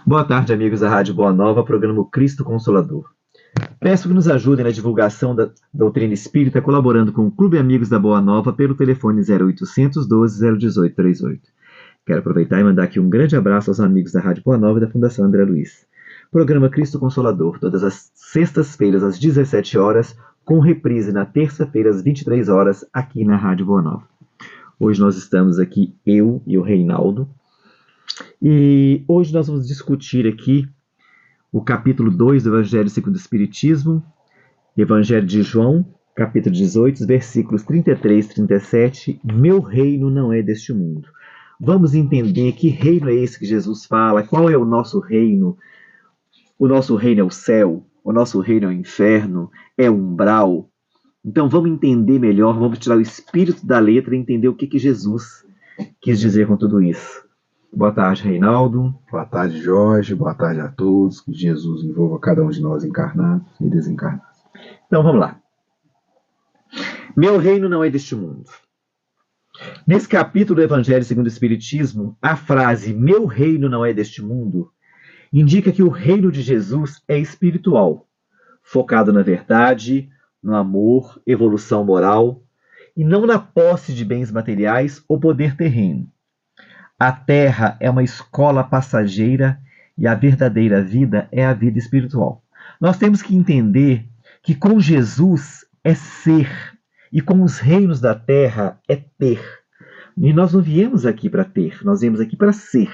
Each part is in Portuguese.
Boa tarde, amigos da Rádio Boa Nova, programa Cristo Consolador. Peço que nos ajudem na divulgação da doutrina espírita, colaborando com o Clube Amigos da Boa Nova pelo telefone 0800 12 018 38. Quero aproveitar e mandar aqui um grande abraço aos amigos da Rádio Boa Nova e da Fundação André Luiz. Programa Cristo Consolador, todas as sextas-feiras às 17 horas, com reprise na terça-feira às 23 horas, aqui na Rádio Boa Nova. Hoje nós estamos aqui, eu e o Reinaldo, e hoje nós vamos discutir aqui o capítulo 2 do Evangelho segundo o Espiritismo, Evangelho de João, capítulo 18, versículos 33 e 37, meu reino não é deste mundo. Vamos entender que reino é esse que Jesus fala, qual é o nosso reino. O nosso reino é o céu, o nosso reino é o inferno, é o umbral. Então vamos entender melhor, vamos tirar o espírito da letra e entender o que Jesus quis dizer com tudo isso. Boa tarde, Reinaldo. Boa tarde, Jorge. Boa tarde a todos. Que Jesus envolva cada um de nós encarnados e desencarnados. Então vamos lá. Meu reino não é deste mundo. Nesse capítulo do Evangelho segundo o Espiritismo, a frase meu reino não é deste mundo indica que o reino de Jesus é espiritual, focado na verdade, no amor, evolução moral, e não na posse de bens materiais ou poder terreno. A terra é uma escola passageira e a verdadeira vida é a vida espiritual. Nós temos que entender que com Jesus é ser e com os reinos da terra é ter. E nós não viemos aqui para ter, nós viemos aqui para ser.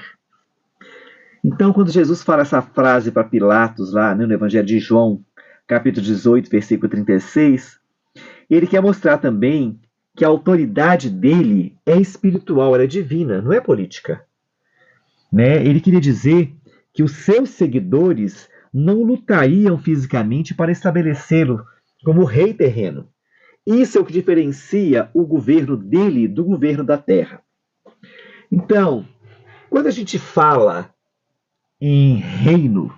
Então, quando Jesus fala essa frase para Pilatos lá, no Evangelho de João, capítulo 18, versículo 36, ele quer mostrar também que a autoridade dele é espiritual, ela é divina, não é política. Né? Ele queria dizer que os seus seguidores não lutariam fisicamente para estabelecê-lo como rei terreno. Isso é o que diferencia o governo dele do governo da terra. Então, quando a gente fala em reino,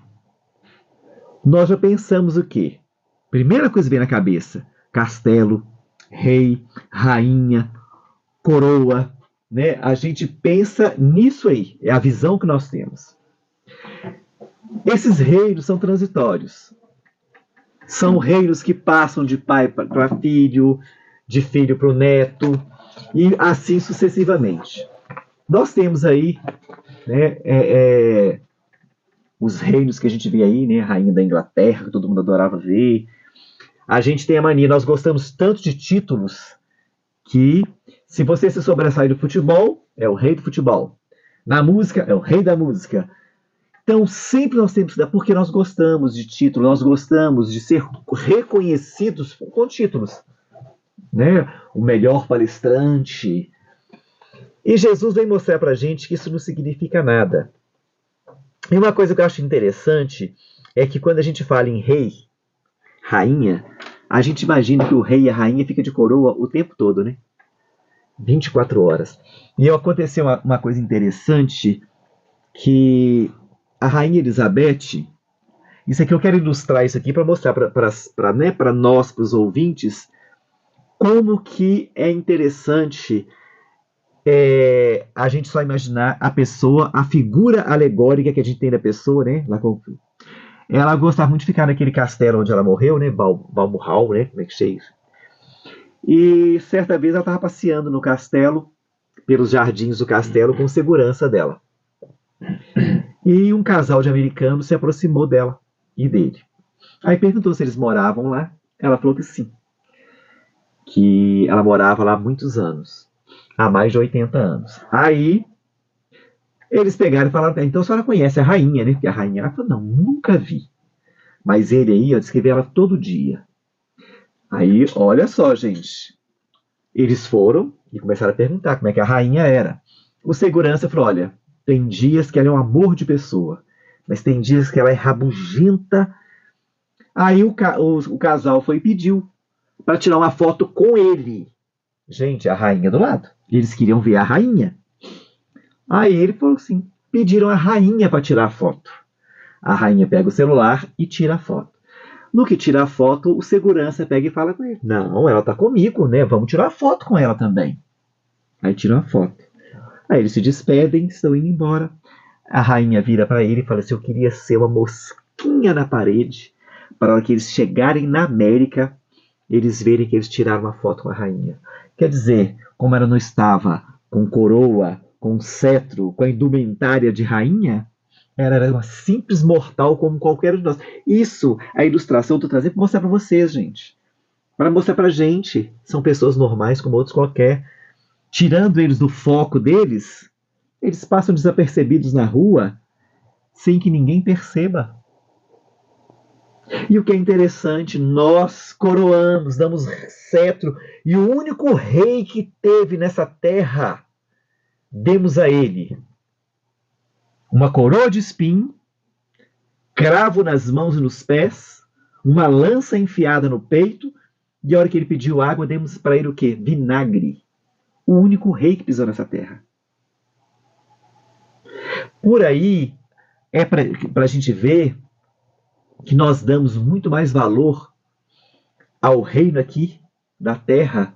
nós já pensamos o quê? Primeira coisa que vem na cabeça, castelo, rei, rainha, coroa, né? A gente pensa nisso aí, é a visão que nós temos. Esses reinos são transitórios. São reinos que passam de pai para filho, de filho para o neto, e assim sucessivamente. Nós temos aí, né, os reinos que a gente vê aí, né, a rainha da Inglaterra, que todo mundo adorava ver. A gente tem a mania, nós gostamos tanto de títulos que, se você se sobressai do futebol, é o rei do futebol. Na música, é o rei da música. Então, sempre nós temos que dar, porque nós gostamos de título, nós gostamos de ser reconhecidos com títulos. Né? O melhor palestrante. E Jesus vem mostrar para a gente que isso não significa nada. E uma coisa que eu acho interessante é que quando a gente fala em rei, rainha, a gente imagina que o rei e a rainha ficam de coroa o tempo todo, né? 24 horas. E aconteceu uma coisa interessante, que a rainha Elizabeth, isso aqui eu quero ilustrar isso aqui para mostrar para nós, para os ouvintes, como que é interessante a gente só imaginar a pessoa, a figura alegórica que a gente tem da pessoa, né? Ela gostava muito de ficar naquele castelo onde ela morreu, né? Balmoral, né? Como é que chama isso? E certa vez ela estava passeando no castelo, pelos jardins do castelo, com segurança dela. E um casal de americanos se aproximou dela e dele. Aí perguntou se eles moravam lá. Ela falou que sim. Que ela morava lá há muitos anos. Há mais de 80 anos. Aí eles pegaram e falaram, então a senhora conhece a rainha, né? Porque a rainha, ela falou, não, nunca vi. Mas ele aí, eu disse que vê ela todo dia. Aí, olha só, gente. Eles foram e começaram a perguntar como é que a rainha era. O segurança falou, olha, tem dias que ela é um amor de pessoa, mas tem dias que ela é rabugenta. Aí o casal foi e pediu para tirar uma foto com ele. Gente, a rainha do lado. Eles queriam ver a rainha. Aí ele falou assim, pediram a rainha para tirar a foto. A rainha pega o celular e tira a foto. No que tira a foto, o segurança pega e fala com ele. Não, ela está comigo, né? Vamos tirar a foto com ela também. Aí tiram a foto. Aí eles se despedem, estão indo embora. A rainha vira para ele e fala assim: eu queria ser uma mosquinha na parede, para a hora que eles chegarem na América, eles verem que eles tiraram uma foto com a rainha. Quer dizer, como ela não estava com coroa, com cetro, com a indumentária de rainha, ela era uma simples mortal como qualquer um de nós. Isso, a ilustração eu estou trazendo para mostrar para vocês, gente. Para mostrar para a gente. São pessoas normais como outros qualquer. Tirando eles do foco deles, eles passam desapercebidos na rua sem que ninguém perceba. E o que é interessante, nós coroamos, damos cetro, e o único rei que teve nessa terra, demos a ele uma coroa de espinho, cravo nas mãos e nos pés, uma lança enfiada no peito, e a hora que ele pediu água, demos para ele o quê? Vinagre. O único rei que pisou nessa terra. Por aí, é para a gente ver que nós damos muito mais valor ao reino aqui da terra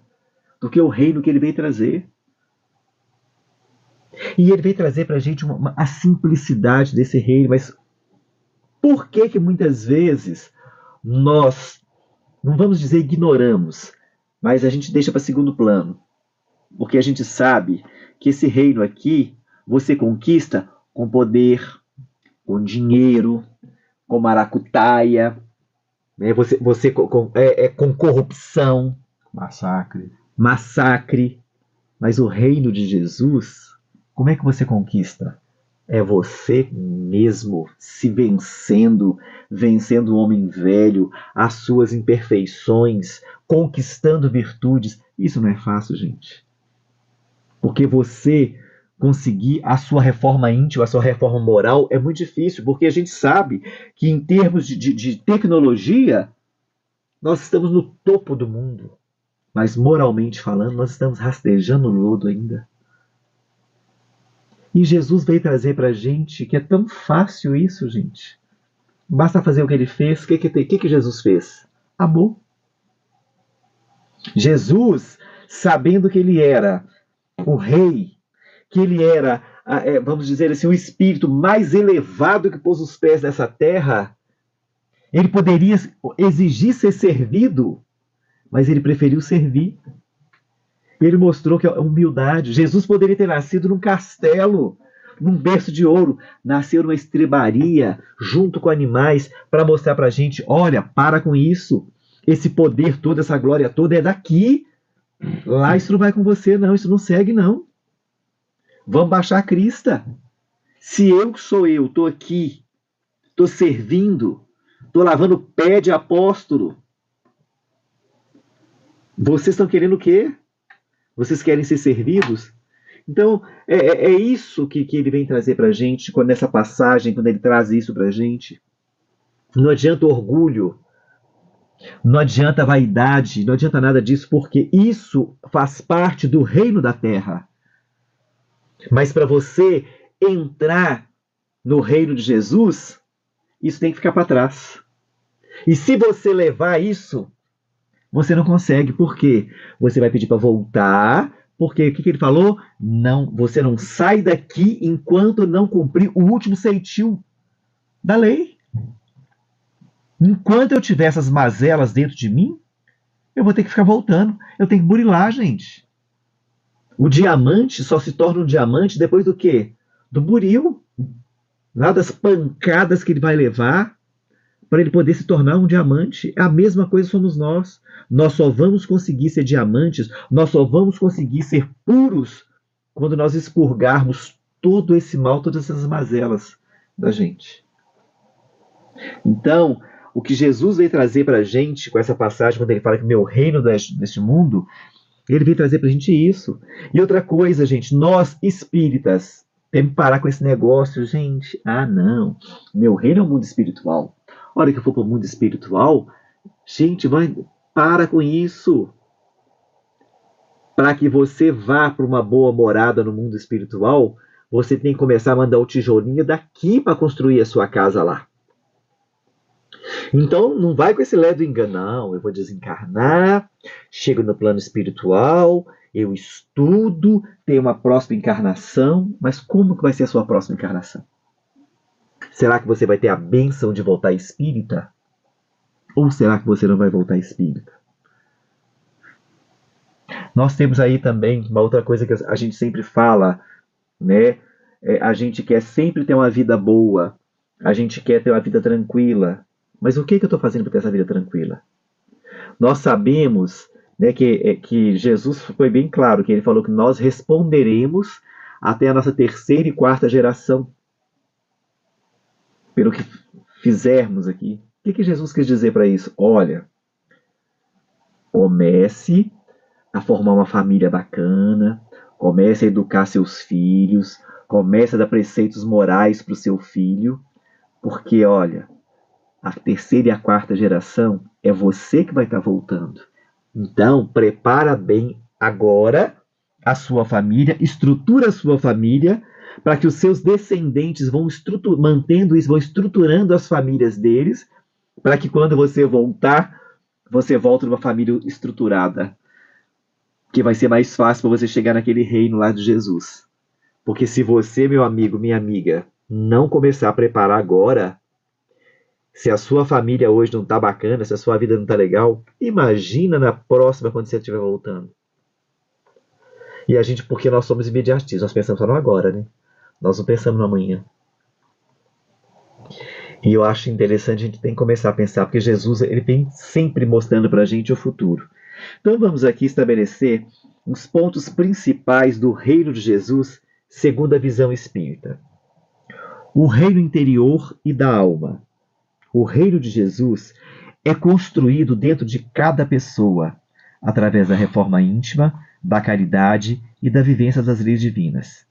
do que o reino que ele veio trazer. E ele veio trazer para a gente a simplicidade desse reino. Mas por que muitas vezes nós, não vamos dizer ignoramos, mas a gente deixa para segundo plano? Porque a gente sabe que esse reino aqui você conquista com poder, com dinheiro, com maracutaia, né? Você com corrupção, massacre. Mas o reino de Jesus, como é que você conquista? É você mesmo se vencendo, vencendo o homem velho, as suas imperfeições, conquistando virtudes. Isso não é fácil, gente. Porque você conseguir a sua reforma íntima, a sua reforma moral, é muito difícil, porque a gente sabe que em termos de tecnologia, nós estamos no topo do mundo. Mas moralmente falando, nós estamos rastejando no lodo ainda. E Jesus veio trazer para a gente que é tão fácil isso, gente. Basta fazer o que ele fez. O que Jesus fez? Amor. Jesus, sabendo que ele era o rei, que ele era, vamos dizer assim, o espírito mais elevado que pôs os pés nessa terra, ele poderia exigir ser servido, mas ele preferiu servir. Ele mostrou que a humildade. Jesus poderia ter nascido num castelo, num berço de ouro, nasceu numa estrebaria, junto com animais, para mostrar para a gente, olha, para com isso, esse poder todo, essa glória toda é daqui, lá isso não vai com você não, isso não segue não. Vamos baixar a crista. Se eu que sou eu, estou aqui, estou servindo, estou lavando pé de apóstolo, vocês estão querendo o quê? Vocês querem ser servidos? Então, é isso que ele vem trazer para a gente, nessa passagem, quando ele traz isso para a gente. Não adianta orgulho, não adianta vaidade, não adianta nada disso, porque isso faz parte do reino da terra. Mas para você entrar no reino de Jesus, isso tem que ficar para trás. E se você levar isso, você não consegue. Por quê? Você vai pedir para voltar, porque o que ele falou? Não, você não sai daqui enquanto não cumprir o último ceitil da lei. Enquanto eu tiver essas mazelas dentro de mim, eu vou ter que ficar voltando. Eu tenho que burilar, gente. O diamante só se torna um diamante depois do quê? Do buril. Lá das pancadas que ele vai levar para ele poder se tornar um diamante. A mesma coisa somos nós. Nós só vamos conseguir ser diamantes, nós só vamos conseguir ser puros quando nós expurgarmos todo esse mal, todas essas mazelas da gente. Então, o que Jesus veio trazer para a gente com essa passagem, quando ele fala que meu reino deste mundo, ele veio trazer para a gente isso. E outra coisa, gente, nós espíritas, temos que parar com esse negócio, gente. Ah, não, meu reino é o mundo espiritual. A hora que eu for para o mundo espiritual, gente, para com isso. Para que você vá para uma boa morada no mundo espiritual, você tem que começar a mandar o tijolinho daqui para construir a sua casa lá. Então, não vai com esse ledo engano, não. Eu vou desencarnar, chego no plano espiritual, eu estudo, tenho uma próxima encarnação. Mas como que vai ser a sua próxima encarnação? Será que você vai ter a bênção de voltar espírita? Ou será que você não vai voltar espírita? Nós temos aí também uma outra coisa que a gente sempre fala, né? A gente quer sempre ter uma vida boa, a gente quer ter uma vida tranquila. Mas o que eu estou fazendo para ter essa vida tranquila? Nós sabemos, né, que Jesus foi bem claro, que ele falou que nós responderemos até a nossa terceira e quarta geração pelo que fizermos aqui. O que Jesus quis dizer para isso? Olha, comece a formar uma família bacana, comece a educar seus filhos, comece a dar preceitos morais para o seu filho, porque, olha, a terceira e a quarta geração é você que vai estar voltando. Então, prepara bem agora a sua família, estrutura a sua família, para que os seus descendentes vão mantendo isso, vão estruturando as famílias deles, para que quando você voltar, você volte numa família estruturada, que vai ser mais fácil para você chegar naquele reino lá de Jesus. Porque se você, meu amigo, minha amiga, não começar a preparar agora, se a sua família hoje não está bacana, se a sua vida não está legal, imagina na próxima quando você estiver voltando. E a gente, porque nós somos imediatistas, nós pensamos só no agora, né? Nós não pensamos no amanhã. E eu acho interessante, a gente tem que começar a pensar, porque Jesus ele vem sempre mostrando para a gente o futuro. Então vamos aqui estabelecer os pontos principais do reino de Jesus, segundo a visão espírita. O reino interior e da alma. O reino de Jesus é construído dentro de cada pessoa, através da reforma íntima, da caridade e da vivência das leis divinas.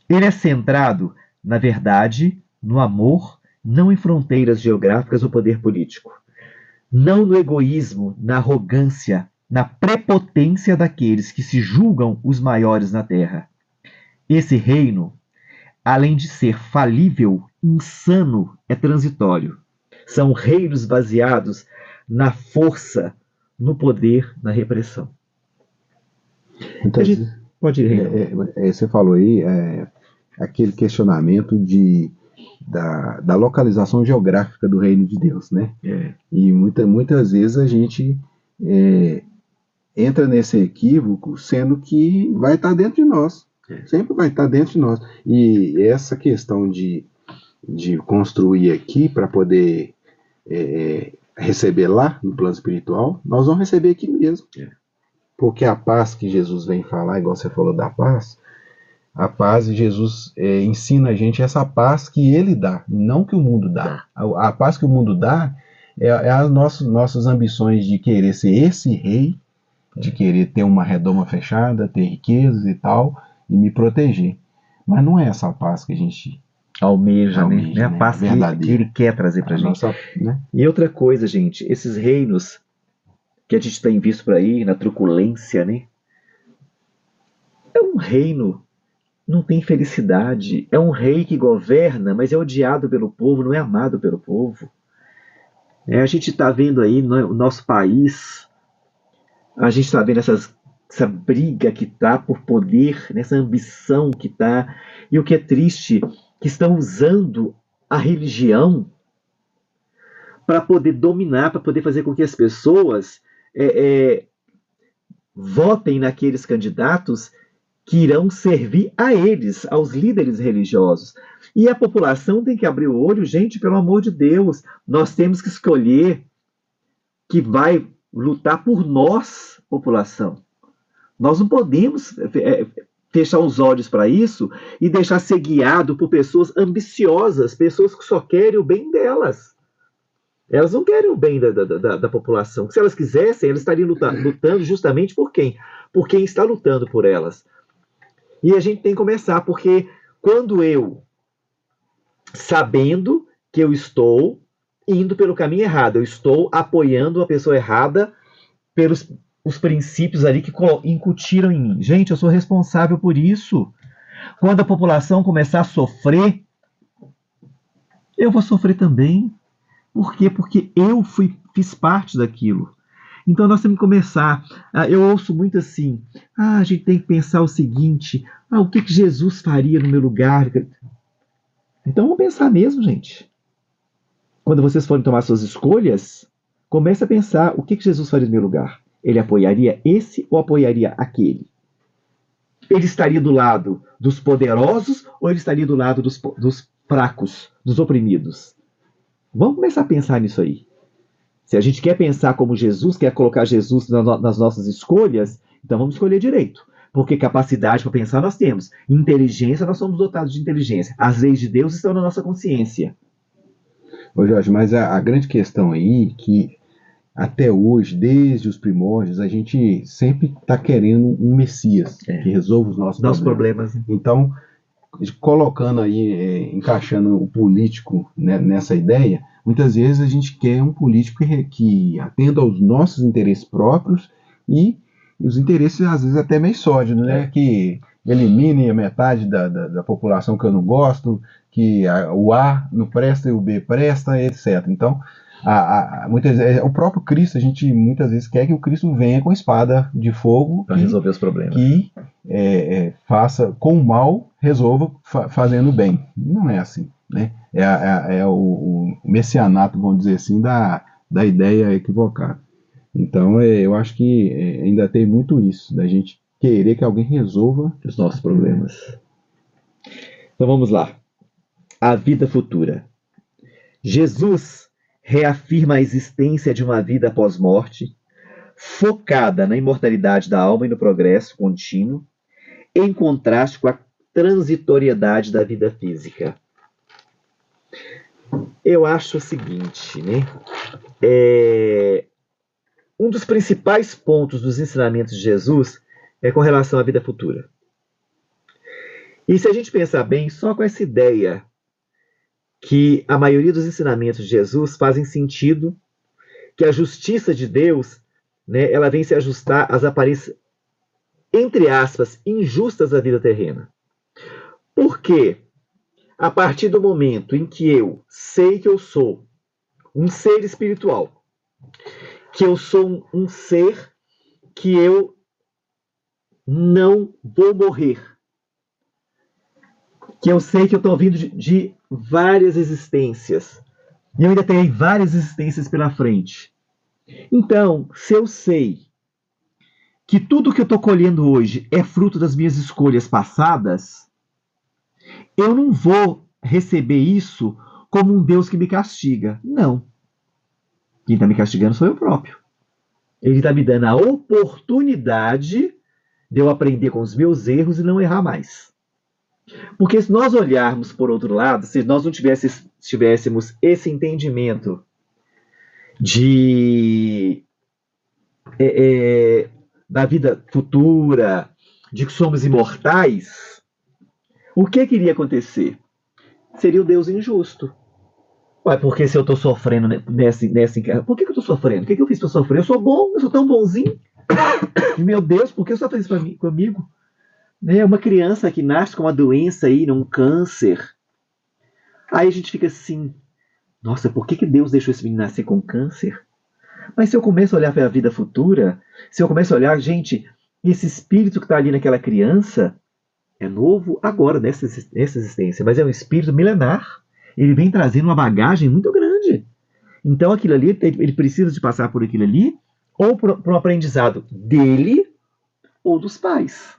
Ele é centrado na verdade, no amor, não em fronteiras geográficas ou poder político. Não no egoísmo, na arrogância, na prepotência daqueles que se julgam os maiores na terra. Esse reino, além de ser falível, insano, é transitório. São reinos baseados na força, no poder, na repressão. Então, pode ir, você falou aí aquele questionamento da localização geográfica do reino de Deus, né? E muitas vezes a gente entra nesse equívoco, sendo que vai estar dentro de nós. Sempre vai estar dentro de nós. E essa questão de construir aqui para poder receber lá no plano espiritual, nós vamos receber aqui mesmo. Porque a paz que Jesus vem falar, igual você falou da paz, a paz de Jesus ensina a gente essa paz que ele dá, não que o mundo dá. A paz que o mundo dá é as nossas ambições de querer ser esse rei, de querer ter uma redoma fechada, ter riquezas e tal, e me proteger. Mas não é essa paz que a gente almeja, né? É a paz que ele quer trazer pra gente. Né? E outra coisa, gente, esses reinos que a gente tem visto por aí, na truculência, né? É um reino, não tem felicidade. É um rei que governa, mas é odiado pelo povo, não é amado pelo povo. A gente está vendo aí no nosso país, a gente está vendo essa briga que está por poder, nessa ambição que está. E o que é triste, que estão usando a religião para poder dominar, para poder fazer com que as pessoas votem naqueles candidatos que irão servir a eles, aos líderes religiosos. E a população tem que abrir o olho, gente, pelo amor de Deus, nós temos que escolher que vai lutar por nós, população. Nós não podemos fechar os olhos para isso e deixar ser guiado por pessoas ambiciosas, pessoas que só querem o bem delas. Elas não querem o bem da população. Se elas quisessem, elas estariam lutando justamente por quem? Por quem está lutando por elas. E a gente tem que começar, porque quando eu, sabendo que eu estou indo pelo caminho errado, eu estou apoiando uma pessoa errada pelos os princípios ali que incutiram em mim. Gente, eu sou responsável por isso. Quando a população começar a sofrer, eu vou sofrer também. Por quê? Porque eu fiz parte daquilo. Então nós temos que começar. Eu ouço muito assim, a gente tem que pensar o seguinte, o que Jesus faria no meu lugar? Então vamos pensar mesmo, gente. Quando vocês forem tomar suas escolhas, comece a pensar o que Jesus faria no meu lugar. Ele apoiaria esse ou apoiaria aquele? Ele estaria do lado dos poderosos ou ele estaria do lado dos fracos, dos oprimidos? Vamos começar a pensar nisso aí. Se a gente quer pensar como Jesus, quer colocar Jesus nas nossas escolhas, então vamos escolher direito. Porque capacidade para pensar nós temos. Inteligência, nós somos dotados de inteligência. As leis de Deus estão na nossa consciência. Ô Jorge, mas a grande questão aí é que até hoje, desde os primórdios, a gente sempre está querendo um Messias que resolva os nossos problemas. Então, colocando aí, encaixando o político, né, nessa ideia, muitas vezes a gente quer um político que atenda aos nossos interesses próprios e os interesses, às vezes, até meio sórdidos, né? Que elimine a metade da população que eu não gosto, que o A não presta e o B presta, etc. Então, muitas vezes, o próprio Cristo, a gente muitas vezes quer que o Cristo venha com espada de fogo para resolver os problemas. Que faça com o mal, resolva fazendo bem. Não é assim, né? É o messianato, vamos dizer assim, da ideia equivocada. Então, eu acho que ainda tem muito isso, da gente querer que alguém resolva os nossos problemas. Então vamos lá. A vida futura. Jesus reafirma a existência de uma vida pós-morte, focada na imortalidade da alma e no progresso contínuo, em contraste com a transitoriedade da vida física. Eu acho o seguinte, né? Um dos principais pontos dos ensinamentos de Jesus é com relação à vida futura. E se a gente pensar bem, só com essa ideia que a maioria dos ensinamentos de Jesus fazem sentido, que a justiça de Deus, né, ela vem se ajustar às aparências, entre aspas, injustas da vida terrena. Por quê? A partir do momento em que eu sei que eu sou um ser espiritual, que eu sou um ser que eu não vou morrer, que eu sei que eu estou vindo de várias existências, e eu ainda tenho várias existências pela frente. Então, se eu sei que tudo que eu estou colhendo hoje é fruto das minhas escolhas passadas, eu não vou receber isso como um Deus que me castiga. Não. Quem está me castigando sou eu próprio. Ele está me dando a oportunidade de eu aprender com os meus erros e não errar mais. Porque se nós olharmos por outro lado, se nós não tivéssemos esse entendimento da vida futura, de que somos imortais, o que iria acontecer? Seria o Deus injusto. Ué, porque se eu estou sofrendo nessa por que eu estou sofrendo? O que eu fiz para sofrer? Eu sou bom, eu sou tão bonzinho. Meu Deus, por que você fez isso comigo? Uma criança que nasce com uma doença aí, um câncer. Aí a gente fica assim, nossa, por que Deus deixou esse menino nascer com câncer? Mas se eu começo a olhar para a vida futura, se eu começo a olhar, gente, esse espírito que está ali naquela criança é novo agora, nessa existência, mas é um espírito milenar. Ele vem trazendo uma bagagem muito grande. Então aquilo ali, ele precisa de passar por aquilo ali, ou por um aprendizado dele, ou dos pais.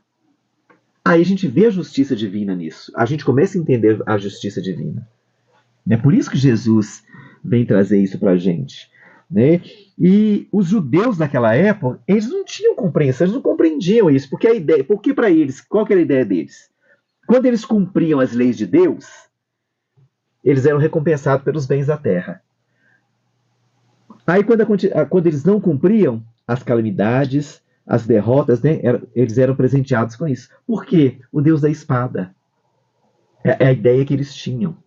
Aí a gente vê a justiça divina nisso. A gente começa a entender a justiça divina. É por isso que Jesus vem trazer isso para a gente. Né? E os judeus daquela época, eles não tinham compreensão, eles não compreendiam isso. Porque para eles, qual que era a ideia deles? Quando eles cumpriam as leis de Deus, eles eram recompensados pelos bens da terra. Aí quando eles não cumpriam, as calamidades, as derrotas, né, eles eram presenteados com isso. Por quê? O Deus da espada. É a ideia que eles tinham.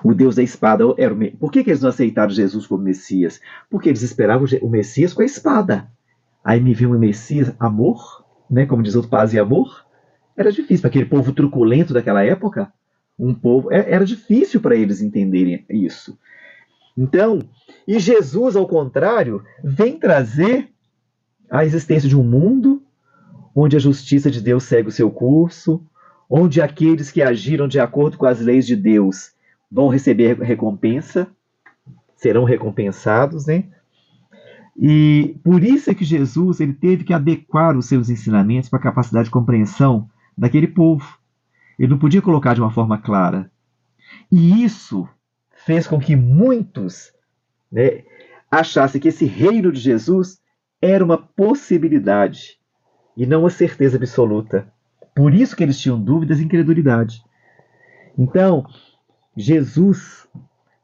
O Deus da espada era o... Por que eles não aceitaram Jesus como Messias? Porque eles esperavam o Messias com a espada. Aí me viu um Messias, amor, né, como diz o paz e amor. Era difícil para aquele povo truculento daquela época. Era difícil para eles entenderem isso. Então, e Jesus, ao contrário, vem trazer a existência de um mundo onde a justiça de Deus segue o seu curso, onde aqueles que agiram de acordo com as leis de Deus vão receber recompensa, serão recompensados, né? E por isso é que Jesus ele teve que adequar os seus ensinamentos para a capacidade de compreensão daquele povo. Ele não podia colocar de uma forma clara. E isso fez com que muitos, né, achassem que esse reino de Jesus era uma possibilidade e não uma certeza absoluta. Por isso que eles tinham dúvidas e incredulidade. Então, Jesus,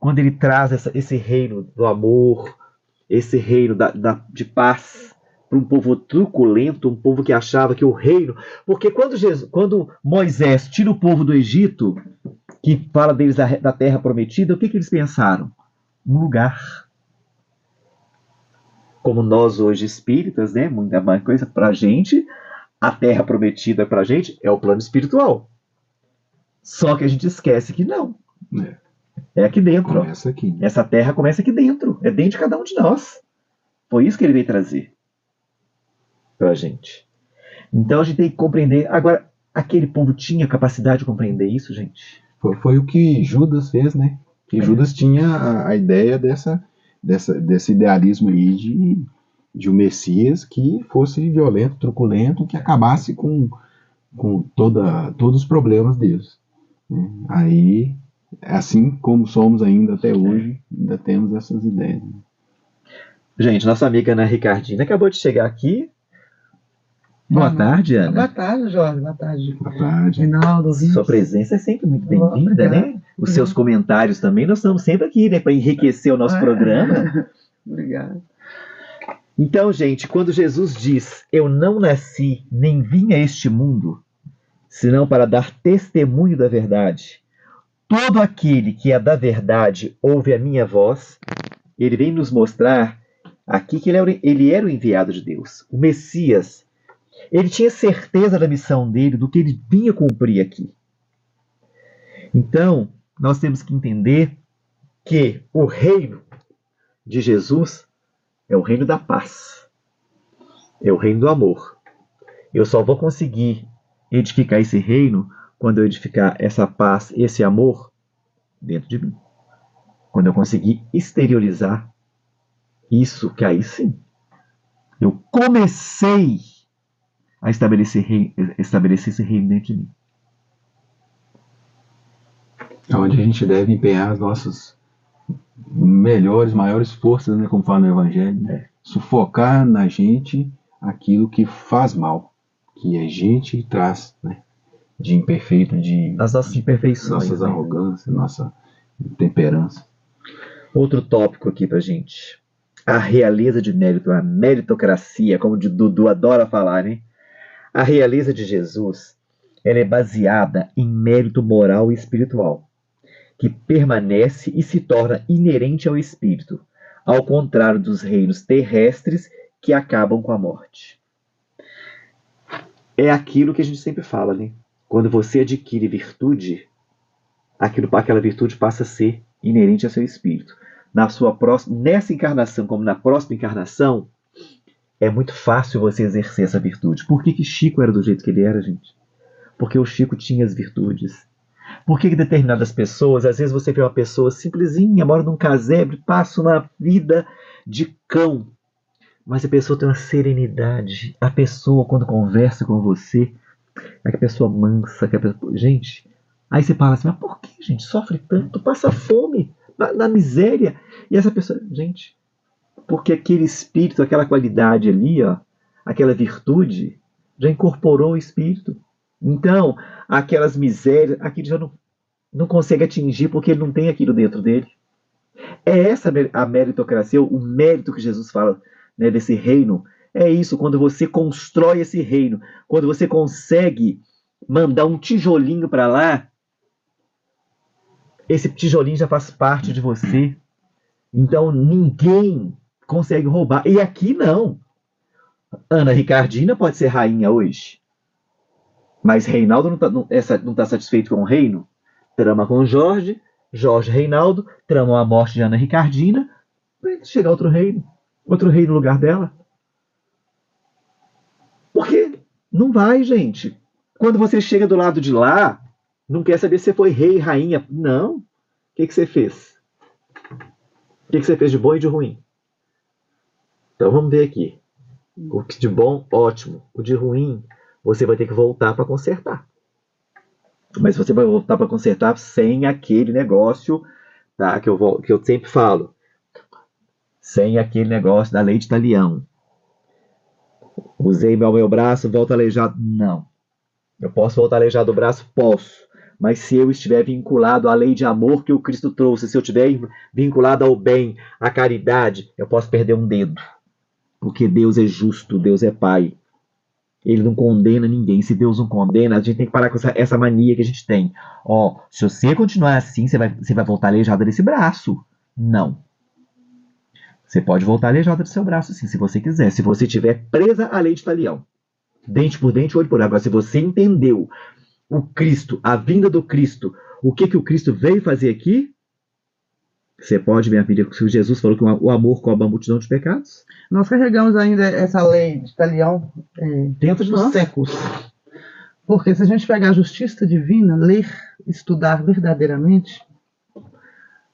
quando ele traz esse reino do amor, esse reino de paz para um povo truculento, um povo que achava que o reino... Porque quando Moisés tira o povo do Egito, que fala deles da terra prometida, o que eles pensaram? Um lugar. Como nós hoje espíritas, né, muita mais coisa para a gente, a terra prometida para a gente é o plano espiritual. Só que a gente esquece que não. É aqui dentro. Começa aqui. Essa terra começa aqui dentro. É dentro de cada um de nós. Foi isso que ele veio trazer para a gente. Então a gente tem que compreender. Agora, aquele povo tinha capacidade de compreender isso, gente? Foi o que Judas fez, né? Que Judas tinha a ideia desse idealismo aí de um Messias que fosse violento, truculento, que acabasse com todos os problemas deles. Né? Aí, assim como somos ainda até hoje, ainda temos essas ideias. Né? Gente, nossa amiga Ana Ricardina acabou de chegar aqui. Boa tarde, Ana. Boa tarde, Jorge. Boa tarde. Boa tarde. Reinaldo, Sua presença é sempre muito bem-vinda, né? Os seus comentários também. Nós estamos sempre aqui, né? Para enriquecer o nosso programa. Obrigado. Então, gente, quando Jesus diz: eu não nasci nem vim a este mundo, senão para dar testemunho da verdade. Todo aquele que é da verdade ouve a minha voz. Ele vem nos mostrar aqui que ele era o enviado de Deus, o Messias. Ele tinha certeza da missão dele, do que ele vinha cumprir aqui. Então, nós temos que entender que o reino de Jesus é o reino da paz. É o reino do amor. Eu só vou conseguir edificar esse reino quando eu edificar essa paz, esse amor dentro de mim. Quando eu conseguir exteriorizar isso, que aí sim, eu comecei a estabelecer esse reino dentro de mim. É onde a gente deve empenhar as nossas maiores forças, né, como fala no Evangelho, né? Sufocar na gente aquilo que faz mal, que a gente traz, né, de imperfeito, as nossas imperfeições, nossas arrogâncias, nossa intemperança. Outro tópico aqui pra gente. A realeza de mérito, a meritocracia, como o Dudu adora falar, né? A realeza de Jesus, ela é baseada em mérito moral e espiritual, que permanece e se torna inerente ao espírito, ao contrário dos reinos terrestres que acabam com a morte. É aquilo que a gente sempre fala, né? Quando você adquire virtude, aquela virtude passa a ser inerente ao seu espírito. Nessa encarnação, como na próxima encarnação, é muito fácil você exercer essa virtude. Por que Chico era do jeito que ele era, gente? Porque o Chico tinha as virtudes. Por que determinadas pessoas, às vezes você vê uma pessoa simplesinha, mora num casebre, passa uma vida de cão, mas a pessoa tem uma serenidade. A pessoa, quando conversa com você, é a pessoa mansa, gente, aí você fala assim, mas por que, gente, sofre tanto, passa fome, na miséria, e essa pessoa, gente, porque aquele espírito, aquela qualidade ali, ó, aquela virtude, já incorporou o espírito. Então, aquelas misérias, aquilo já não consegue atingir porque ele não tem aquilo dentro dele. É essa a meritocracia, o mérito que Jesus fala, né, desse reino. É isso, quando você constrói esse reino, quando você consegue mandar um tijolinho para lá, esse tijolinho já faz parte de você. Então, ninguém consegue roubar. E aqui não. Ana Ricardina pode ser rainha hoje. Mas Reinaldo não está satisfeito com o reino. Trama com Jorge, Reinaldo, tramam a morte de Ana Ricardina, para chegar outro reino no lugar dela. Porque não vai, gente. Quando você chega do lado de lá, não quer saber se você foi rei, rainha. Não. O que você fez? O que você fez de bom e de ruim? Então vamos ver aqui. O que de bom, ótimo. O de ruim, você vai ter que voltar para consertar. Mas você vai voltar para consertar sem aquele negócio, tá? Que eu sempre falo. Sem aquele negócio da lei de talião. Usei meu braço, volto aleijado. Não. Eu posso voltar aleijado do braço? Posso. Mas se eu estiver vinculado à lei de amor que o Cristo trouxe, se eu estiver vinculado ao bem, à caridade, eu posso perder um dedo. Porque Deus é justo, Deus é Pai. Ele não condena ninguém. Se Deus não condena, a gente tem que parar com essa mania que a gente tem. Ó, se você continuar assim, você vai voltar aleijado desse braço. Não. Você pode voltar aleijado do seu braço, sim, se você quiser. Se você estiver presa à lei de talião. Dente por dente, olho por olho. Agora, se você entendeu o Cristo, a vinda do Cristo, o que o Cristo veio fazer aqui, você pode, minha filha, se Jesus falou que o amor cobre a multidão de pecados. Nós carregamos ainda essa lei de talião Dentro de dos nós. séculos. Porque se a gente pegar a justiça divina, ler, estudar verdadeiramente,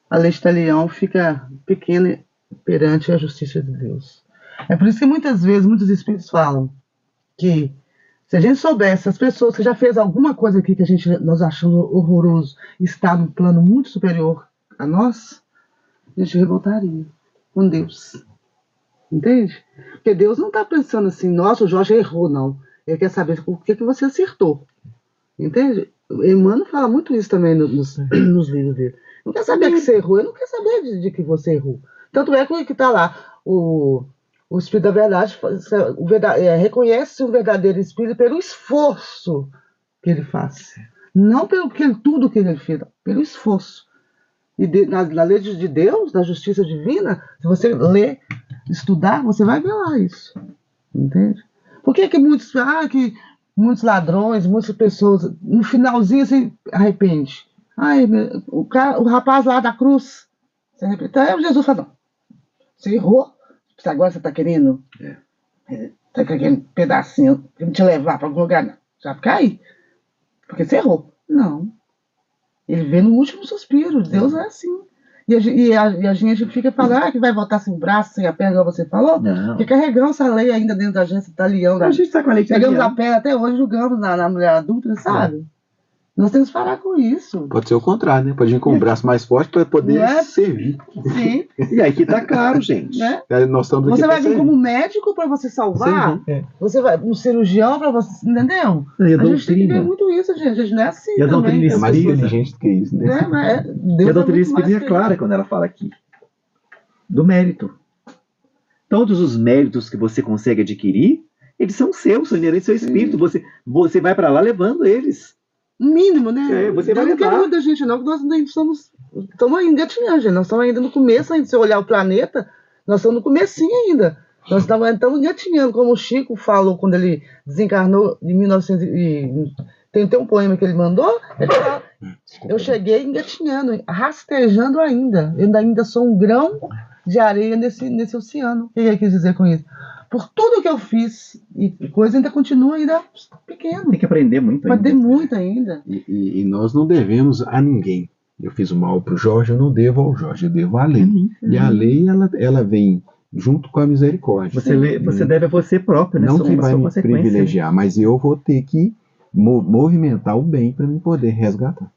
a lei de talião fica pequena perante a justiça de Deus. É por isso que muitas vezes muitos espíritos falam que se a gente soubesse, as pessoas que já fez alguma coisa aqui que nós achamos horroroso, está num plano muito superior a nós, a gente revoltaria com Deus. Entende? Porque Deus não está pensando assim, nossa, o Jorge errou, não. Ele quer saber o que você acertou. Entende? Emmanuel fala muito isso também nos livros dele. Não quer saber que você errou, ele não quer saber de que você errou. Tanto é que está lá, o Espírito da Verdade reconhece o verdadeiro Espírito pelo esforço que ele faz. Não pelo tudo que ele fez, pelo esforço. E na lei de Deus, na justiça divina, se você ler, estudar, você vai ver lá isso. Entende? Por que muitos ladrões, muitas pessoas, no finalzinho se arrepende? O rapaz lá da cruz se arrepende. Então Jesus fala, não, você errou, agora você está querendo tá querendo pedacinho, querendo te levar para algum lugar, não. Já fica aí. Porque você errou. Não. Ele vê no último suspiro. Deus é assim. E a gente fica falando que vai voltar sem o braço, sem a perna, igual você falou. Não. Porque carregamos essa lei ainda dentro da agência italiana. A gente está com a lei de Pegamos talião. a perna até hoje, julgamos na mulher adulta, sabe? Nós temos que parar com isso. Pode ser o contrário, né? Pode ir com o braço mais forte para poder servir. Sim. E aí que tá claro, gente. Né? Nós estamos aqui Você vai pra vir servir. como médico para você salvar. Você vai um cirurgião para você. Entendeu? E a A gente tem que ver doutrina? muito isso, gente. A gente não é assim. E a também. doutrina É mais espírita? inteligente do que isso, né? Né? Mas E a Deus doutrina muito mais espírita é clara quando ela fala aqui. Do mérito. Todos os méritos que você consegue adquirir, eles são seus, são inerentes ao seu espírito. Você vai para lá levando eles. mínimo, né? Você vai Deus não quer levar. muito da gente, não, que nós nem estamos ainda engatinhando, gente. Nós estamos ainda no começo, ainda. Se eu olhar o planeta, nós estamos no comecinho ainda. Nós estamos engatinhando, como o Chico falou quando ele desencarnou em 1900. Tem um poema que ele mandou. Ele fala, eu cheguei engatinhando, rastejando ainda. Eu ainda sou um grão de areia nesse oceano. O que ele quis dizer com isso? Por tudo que eu fiz, e coisa ainda continua ainda pequeno. Tem que aprender muito ainda. Vai ter muito ainda. E nós não devemos a ninguém. Eu fiz o mal pro Jorge, eu não devo ao Jorge, eu devo à lei. E a lei, ela vem junto com a misericórdia. Você deve a você próprio, né? Não Sua que vai me consequência. privilegiar, mas eu vou ter que movimentar o bem para me poder resgatar.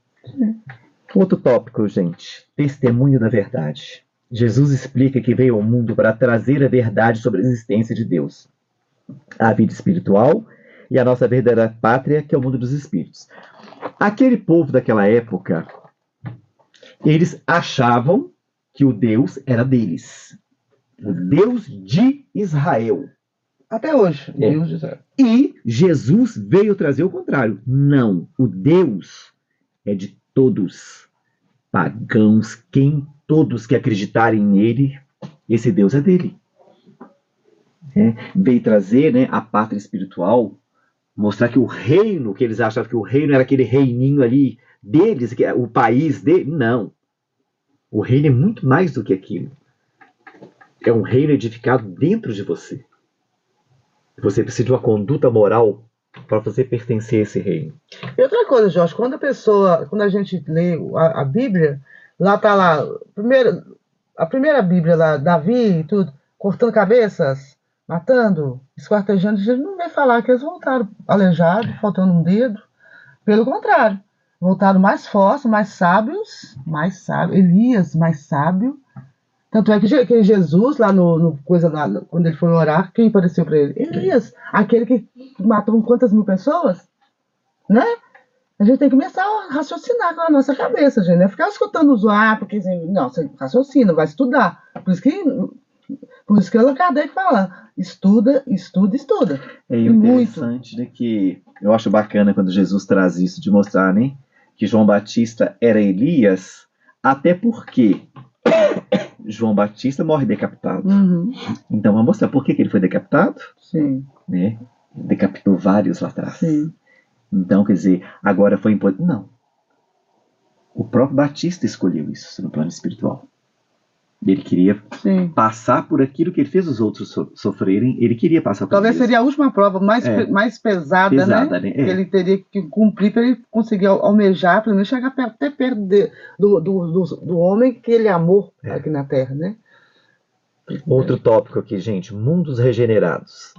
Outro tópico, gente. Testemunho da verdade. Jesus explica que veio ao mundo para trazer a verdade sobre a existência de Deus, a vida espiritual e a nossa verdadeira pátria, que é o mundo dos espíritos. Aquele povo daquela época, eles achavam que o Deus era deles. O Deus de Israel. Até hoje. Deus de Israel. E Jesus veio trazer o contrário. Não, o Deus é de todos. Pagãos, todos que acreditarem nele, esse Deus é dele. Veio trazer, né, a pátria espiritual, mostrar que o reino, que eles achavam que o reino era aquele reininho ali deles, que é o país dele. Não. O reino é muito mais do que aquilo. É um reino edificado dentro de você. Você precisa de uma conduta moral para você pertencer a esse reino. E outra coisa, Jorge, quando a gente lê a Bíblia, lá tá lá, a primeira Bíblia lá, Davi e tudo, cortando cabeças, matando, esquartejando, a gente não vê falar que eles voltaram aleijados, faltando um dedo. Pelo contrário, voltaram mais fortes, mais sábios, Elias mais sábio. Tanto é que Jesus, lá quando ele foi orar, quem apareceu para ele? Elias, aquele que matou quantas mil pessoas, né? A gente tem que começar a raciocinar com a nossa cabeça, gente. Não é ficar escutando os porque não, você raciocina, vai estudar. Por isso que o Kardec fala, estuda. É interessante, né, que eu acho bacana quando Jesus traz isso, de mostrar, né, que João Batista era Elias, até porque João Batista morre decapitado. Uhum. Então vamos mostrar por que ele foi decapitado. Sim. Né? Decapitou vários lá atrás. Sim. Então, quer dizer, agora foi importante. Não. O próprio Batista escolheu isso no plano espiritual. Ele queria passar por aquilo que ele fez os outros sofrerem. Ele queria passar por Talvez isso. Seria a última prova mais pesada, né? Que ele teria que cumprir para ele conseguir almejar, para não chegar até perto do homem que ele amou aqui na Terra, né? Outro tópico aqui, gente. Mundos regenerados.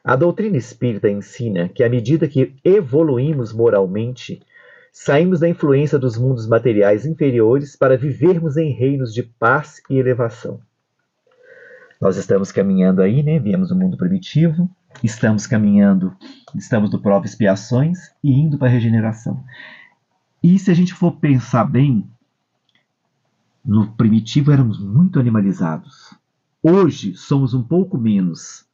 A doutrina espírita ensina que à medida que evoluímos moralmente, saímos da influência dos mundos materiais inferiores para vivermos em reinos de paz e elevação. Nós estamos caminhando aí, né? Viemos do mundo primitivo, estamos no prova e expiações e indo para a regeneração. E se a gente for pensar bem, no primitivo éramos muito animalizados. Hoje somos um pouco menos.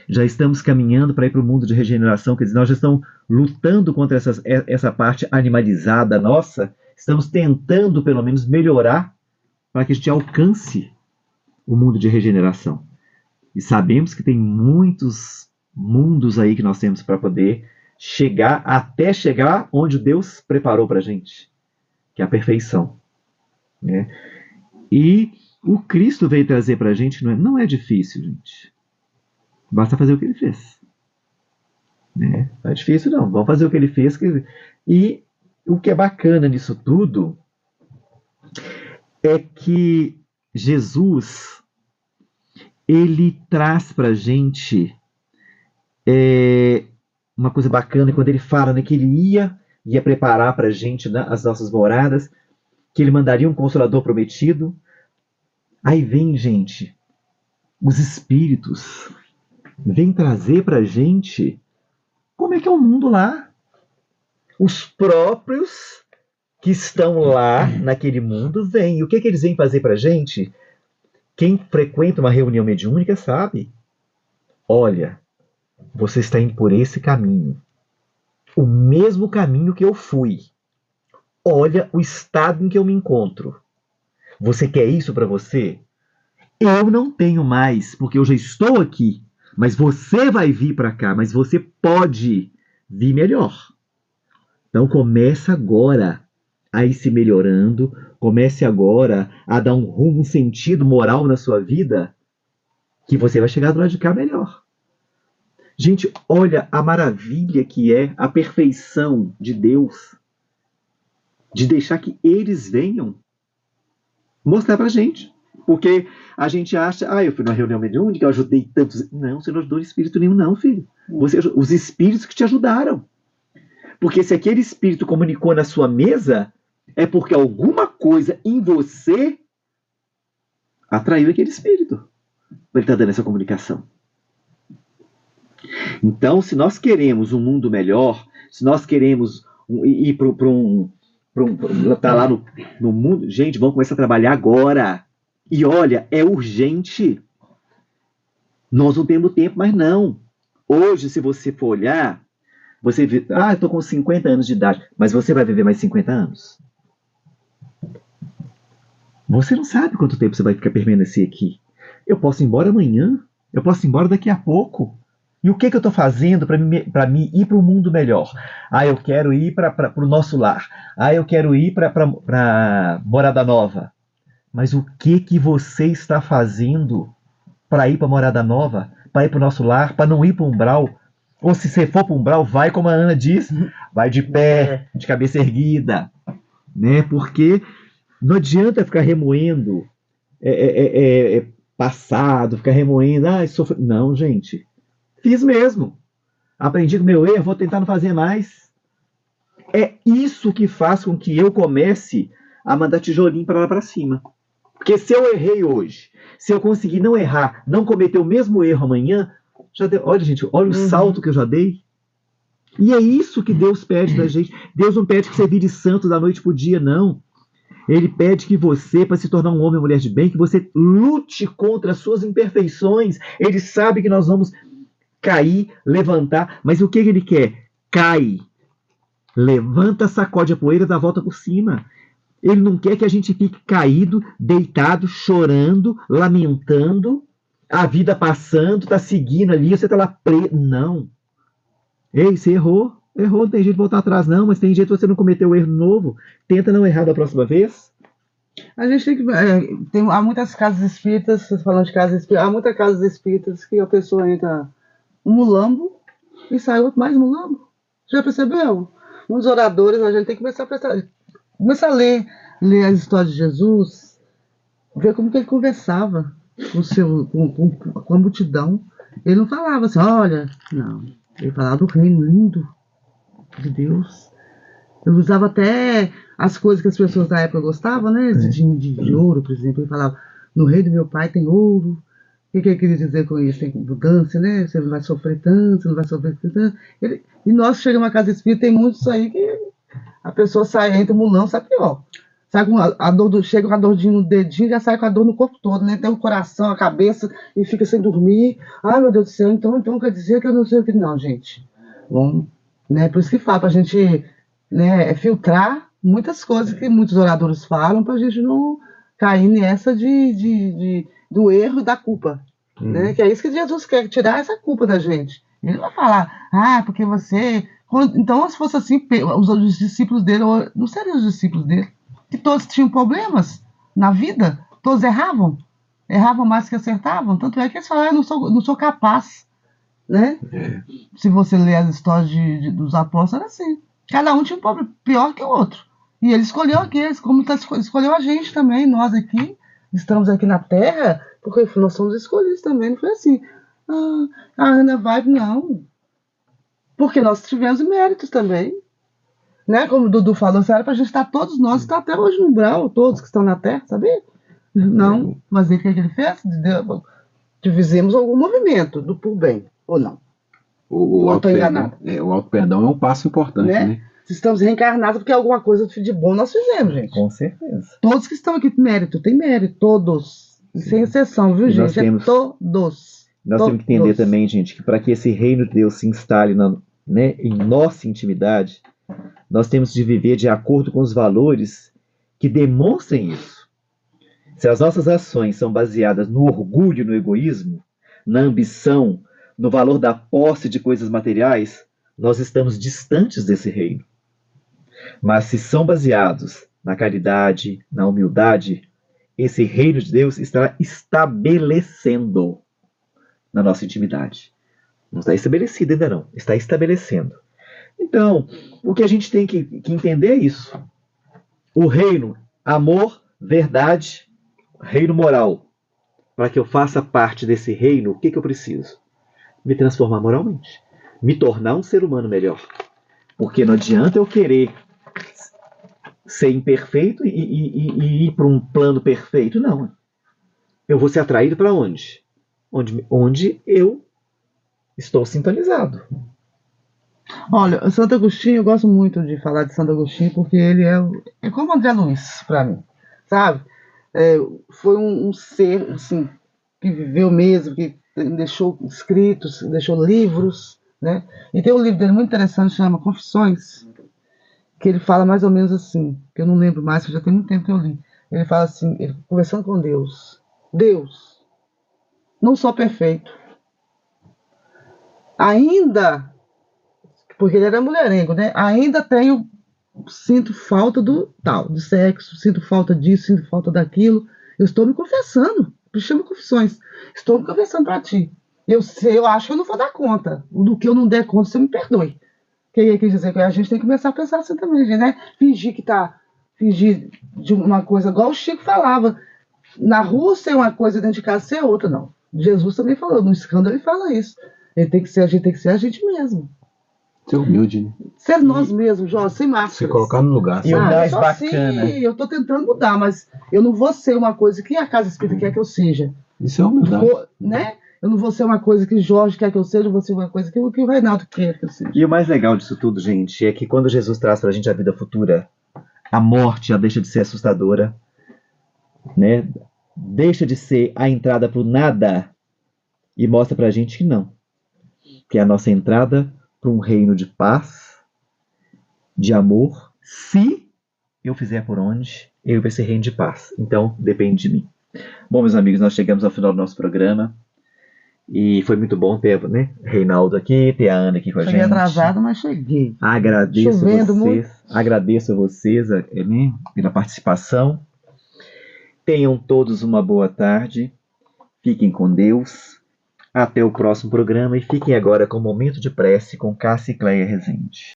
Já estamos caminhando para ir para o mundo de regeneração, quer dizer, nós já estamos lutando contra essa parte animalizada nossa, estamos tentando pelo menos melhorar para que a gente alcance o mundo de regeneração. E sabemos que tem muitos mundos aí que nós temos para poder chegar onde Deus preparou para a gente, que é a perfeição. Né? E o Cristo veio trazer para a gente, não é difícil, gente. Basta fazer o que ele fez. Né? Não é difícil, não. Vamos fazer o que ele fez. E o que é bacana nisso tudo é que Jesus, ele traz para a gente uma coisa bacana quando ele fala, né, que ele ia preparar para a gente, né, as nossas moradas, que ele mandaria um Consolador prometido. Aí vem, gente, os Espíritos vem trazer para a gente como é que é o mundo lá. Os próprios que estão lá naquele mundo vêm. E o que eles vêm fazer para a gente? Quem frequenta uma reunião mediúnica sabe. Olha, você está indo por esse caminho. O mesmo caminho que eu fui. Olha o estado em que eu me encontro. Você quer isso para você? Eu não tenho mais, porque eu já estou aqui. Mas você vai vir para cá, mas você pode vir melhor. Então comece agora a ir se melhorando, comece agora a dar um rumo, um sentido moral na sua vida, que você vai chegar do lado de cá melhor. Gente, olha a maravilha que é a perfeição de Deus, de deixar que eles venham mostrar pra gente. Porque a gente acha, eu fui numa reunião mediúnica, eu ajudei tantos. Não, você não ajudou espírito nenhum, não, filho. Os espíritos que te ajudaram. Porque se aquele espírito comunicou na sua mesa, é porque alguma coisa em você atraiu aquele espírito. Ele está dando essa comunicação. Então, se nós queremos um mundo melhor, se nós queremos ir para tá lá no mundo, gente, vamos começar a trabalhar agora. E olha, é urgente. Nós não temos tempo, mas não. Hoje, se você for olhar, você vê, eu estou com 50 anos de idade, mas você vai viver mais 50 anos? Você não sabe quanto tempo você vai ficar permanecer aqui. Eu posso ir embora amanhã, eu posso ir embora daqui a pouco. E o que eu estou fazendo para mim ir para um mundo melhor? Eu quero ir para o nosso lar. Eu quero ir para Morada Nova. Mas o que você está fazendo para ir para a Morada Nova, para ir para o nosso lar, para não ir para o umbral? Ou se você for para um umbral, vai, como a Ana diz, vai de pé, de cabeça erguida, né? Porque não adianta ficar remoendo passado, ficar remoendo, sofri. Não, gente. Fiz mesmo. Aprendi com o meu erro, vou tentar não fazer mais. É isso que faz com que eu comece a mandar tijolinho para lá para cima. Porque se eu errei hoje, se eu conseguir não errar, não cometer o mesmo erro amanhã, já deu, olha, gente, olha o salto que eu já dei. E é isso que Deus pede da gente. Deus não pede que você vire santo da noite pro dia, não. Ele pede que você, para se tornar um homem ou mulher de bem, que você lute contra as suas imperfeições. Ele sabe que nós vamos cair, levantar, mas o que ele quer? Cai, levanta, sacode a poeira, dá a volta por cima. Ele não quer que a gente fique caído, deitado, chorando, lamentando, a vida passando, tá seguindo ali, você tá lá preso. Não. Ei, você errou. Errou, não tem jeito de voltar atrás, não, mas tem jeito de você não cometer o erro novo. Tenta não errar da próxima vez. A gente tem que. Há muitas casas espíritas, vocês falando de casas espíritas, há muitas casas espíritas que a pessoa entra um mulambo e sai outro mais mulambo. Já percebeu? Uns oradores, a gente tem que começar a ler as histórias de Jesus, ver como que ele conversava com a multidão. Ele não falava assim, olha, não. Ele falava do reino lindo de Deus. Ele usava até as coisas que as pessoas da época gostavam, né? De ouro, por exemplo. Ele falava, no reino do meu pai tem ouro. O que ele queria dizer com isso? Tem abundância, né? Você não vai sofrer tanto, você não vai sofrer tanto. E nós chegamos à casa espírita, tem muitos aí que a pessoa sai, entra o mulão, sai pior. Sai com a dor chega com a dorzinha no dedinho, já sai com a dor no corpo todo, né? Tem o coração, a cabeça, e fica sem dormir. Ai, meu Deus do céu, então quer dizer que eu não sei o que. Não, gente. Bom, né? Por isso que fala, pra gente, né, filtrar muitas coisas que muitos oradores falam, pra gente não cair nessa do erro e da culpa. Né? Que é isso que Jesus quer, tirar essa culpa da gente. Ele vai falar, porque você. Então, se fosse assim, os discípulos dele, não seriam os discípulos dele, que todos tinham problemas na vida, todos erravam mais que acertavam. Tanto é que eles falaram, não sou capaz. Né? Se você ler as histórias dos apóstolos, era assim. Cada um tinha um problema pior que o outro. E ele escolheu aqueles, como escolheu a gente também, nós aqui, estamos aqui na Terra, porque nós somos escolhidos também. Não foi assim, a Ana vai, não. Porque nós tivemos méritos também. Né? Como o Dudu falou, era pra gente estar, todos nós, estar até hoje no umbral, todos que estão na Terra, sabia? Não, mas o que ele fez? Fizemos algum movimento do por bem, ou não? O auto-perdão é um passo importante, né? Se estamos reencarnados porque alguma coisa de bom nós fizemos, gente. Com certeza. Todos que estão aqui tem mérito, todos. Sem exceção, viu, gente? Todos. Nós temos que entender também, gente, que para que esse reino de Deus se instale em nossa intimidade, nós temos de viver de acordo com os valores que demonstrem isso. Se as nossas ações são baseadas no orgulho e no egoísmo, na ambição, no valor da posse de coisas materiais, nós estamos distantes desse reino. Mas se são baseados na caridade, na humildade, esse reino de Deus estará estabelecendo na nossa intimidade. Não está estabelecido ainda não, está estabelecendo. Então, o que a gente tem que entender é isso. O reino, amor, verdade, reino moral. Para que eu faça parte desse reino, o que eu preciso? Me transformar moralmente. Me tornar um ser humano melhor. Porque não adianta eu querer ser imperfeito e ir para um plano perfeito. Não. Eu vou ser atraído para onde? Onde eu estou sintonizado. Olha, Santo Agostinho, eu gosto muito de falar de Santo Agostinho, porque ele é como André Luiz, para mim. Sabe? Foi um ser assim, que viveu mesmo, que deixou escritos, deixou livros, né? E tem um livro dele muito interessante, chama Confissões, que ele fala mais ou menos assim, que eu não lembro mais, que já tem muito tempo que eu li. Ele fala assim, ele conversando com Deus, não sou perfeito, ainda, porque ele era mulherengo, né? Ainda sinto falta do sexo, sinto falta disso, sinto falta daquilo. Eu estou me confessando, me chama Confissões. Estou me confessando para ti. Eu acho que eu não vou dar conta. Do que eu não der conta, você me perdoe. Quer dizer que a gente tem que começar a pensar assim também, gente, né? Fingir de uma coisa, igual o Chico falava. Na rua ser uma coisa, dentro de casa ser outra, não. Jesus também falou, no escândalo ele fala isso. A gente tem que ser a gente mesmo. Ser humilde, né? Ser nós mesmos, Jó, sem máscaras. Se colocar no lugar. E o sabe? mais só bacana. assim, eu tô tentando mudar, mas eu não vou ser uma coisa que a Casa Espírita quer que eu seja. Isso é humildade. Né? Eu não vou ser uma coisa que Jorge quer que eu seja, eu vou ser uma coisa que o Reinaldo quer que eu seja. E o mais legal disso tudo, gente, é que quando Jesus traz pra gente a vida futura, a morte já deixa de ser assustadora, né? Deixa de ser a entrada pro nada e mostra pra gente que não. Que é a nossa entrada para um reino de paz, de amor, se eu fizer por onde, eu vai ser reino de paz. Então, depende de mim. Bom, meus amigos, nós chegamos ao final do nosso programa. E foi muito bom ter, né, Reinaldo aqui, ter a Ana aqui com a Cheguei gente. atrasado, mas cheguei. Agradeço Chovendo muito. Agradeço a vocês né, pela participação. Tenham todos uma boa tarde. Fiquem com Deus. Até o próximo programa e fiquem agora com o Momento de Prece com Cássia e Cleia Rezende.